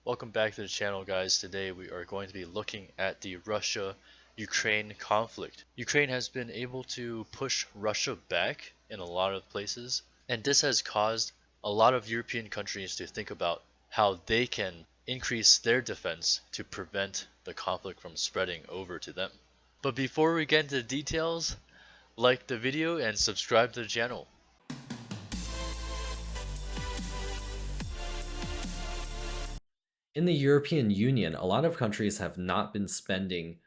Welcome back to the channel, guys. Today we are going to be looking at the Russia-Ukraine conflict. Ukraine has been able to push Russia back in a lot of places, and this has caused a lot of European countries to think about how they can increase their defense to prevent the conflict from spreading over to them. But before we get into the details, like the video and subscribe to the channel. In the European Union, a lot of countries have not been spending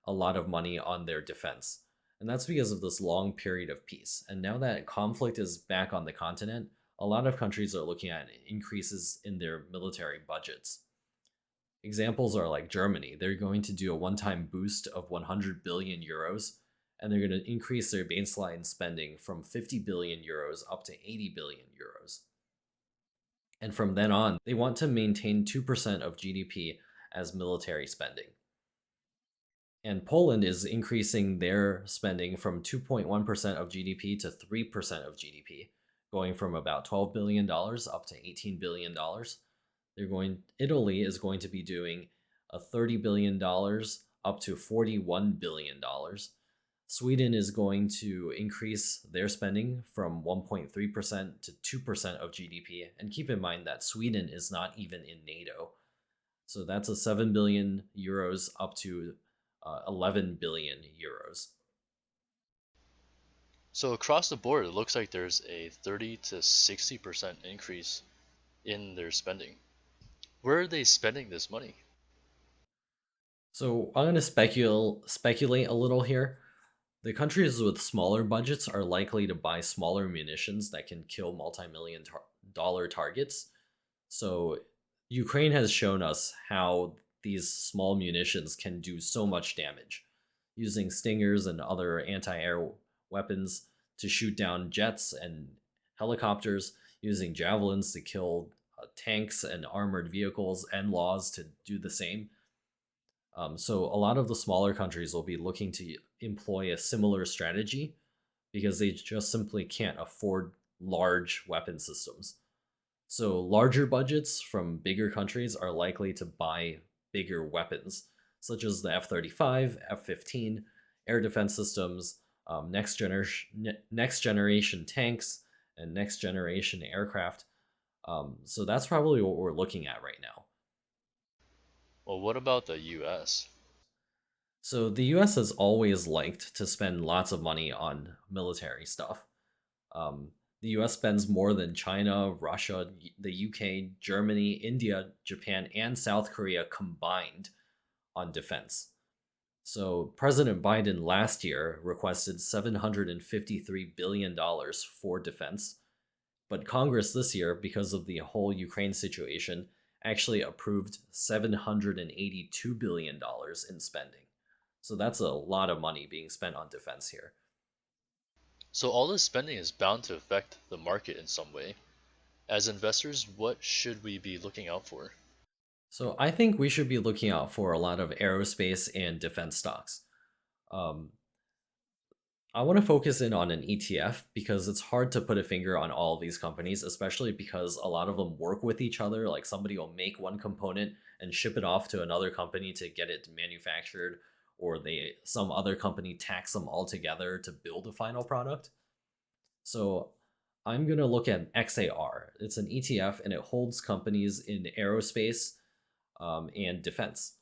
a lot of money on their defense. And that's because of this long period of peace. And now that conflict is back on the continent, a lot of countries are looking at increases in their military budgets. Examples are like Germany. They're going to do a one time boost of 100 billion euros, and they're going to increase their baseline spending from 50 billion euros up to 80 billion euros. And from then on, they want to maintain 2% of GDP as military spending. And Poland is increasing their spending from 2.1% of GDP to 3% of GDP, going from about $12 billion up to $18 billion. Italy is going to be doing a $30 billion up to $41 billion. Sweden is going to increase their spending from 1.3% to 2% of GDP. And keep in mind that Sweden is not even in NATO. So that's a 7 billion euros up to 11 billion euros. So across the board, it looks like there's a 30 to 60% increase in their spending. Where are they spending this money? So I'm going to speculate a little here. The countries with smaller budgets are likely to buy smaller munitions that can kill multi-million dollar targets. So Ukraine has shown us how these small munitions can do so much damage, using stingers and other anti-air weapons to shoot down jets and helicopters, using javelins to kill tanks and armored vehicles, and laws to do the same. So a lot of the smaller countries will be looking to employ a similar strategy because they just simply can't afford large weapon systems. So larger budgets from bigger countries are likely to buy bigger weapons, such as the F-35, F-15, air defense systems, next generation tanks, and next generation aircraft. So that's probably what we're looking at right now. Well, what about the US? So the US has always liked to spend lots of money on military stuff. The US spends more than China, Russia, the UK, Germany, India, Japan, and South Korea combined on defense. So President Biden last year requested $753 billion for defense, but Congress this year, because of the whole Ukraine situation, actually approved $782 billion in spending. So that's a lot of money being spent on defense here. So all this spending is bound to affect the market in some way. As investors, what should we be looking out for? So I think we should be looking out for a lot of aerospace and defense stocks. Um, I want to focus in on an ETF because it's hard to put a finger on all of these companies, especially because a lot of them work with each other. Like somebody will make one component and ship it off to another company to get it manufactured, or some other company tax them all together to build a final product. So I'm going to look at XAR. It's an ETF and it holds companies in aerospace and defense.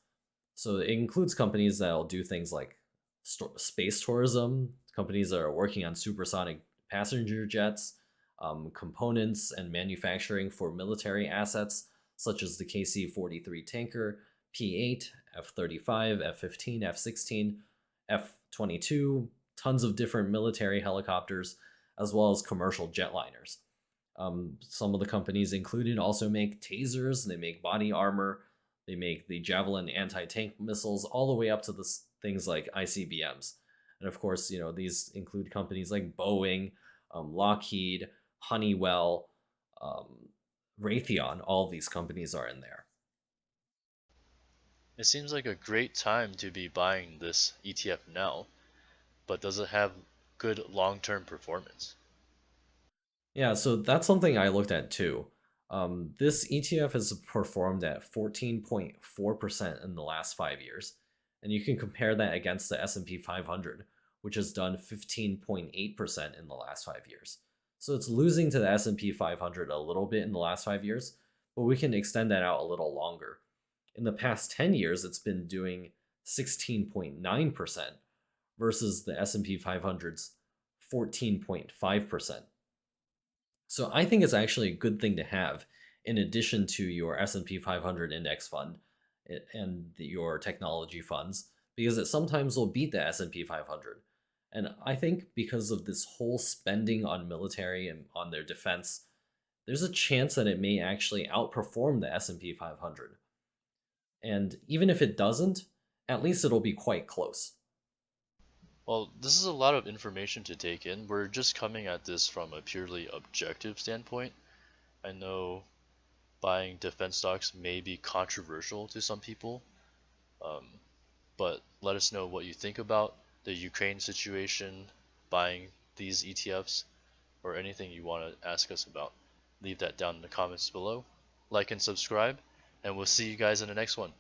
So it includes companies that'll do things like space tourism, companies that are working on supersonic passenger jets, components and manufacturing for military assets, such as the KC 43 tanker, P 8, F 35, F 15, F 16, F 22, tons of different military helicopters, as well as commercial jetliners. Some of the companies included also make tasers, they make body armor, they make the Javelin anti-tank missiles, all the way up to things like ICBMs. And of course, these include companies like Boeing, Lockheed, Honeywell, um, Raytheon. All of these companies are in there. It seems like a great time to be buying this ETF now, but does it have good long-term performance? Yeah, so that's something I looked at too. This ETF has performed at 14.4% in the last 5 years, and you can compare that against the S&P 500, which has done 15.8% in the last 5 years. So it's losing to the S&P 500 a little bit in the last 5 years, but we can extend that out a little longer. In the past 10 years, it's been doing 16.9% versus the S&P 500's 14.5%. So I think it's actually a good thing to have in addition to your S&P 500 index fund and your technology funds because it sometimes will beat the S&P 500. And I think because of this whole spending on military and on their defense, there's a chance that it may actually outperform the S&P 500. And even if it doesn't, at least it'll be quite close. Well, this is a lot of information to take in. We're just coming at this from a purely objective standpoint. I know buying defense stocks may be controversial to some people, um, but let us know what you think about the Ukraine situation, buying these ETFs, or anything you want to ask us about. Leave that down in the comments below. Like and subscribe, and we'll see you guys in the next one.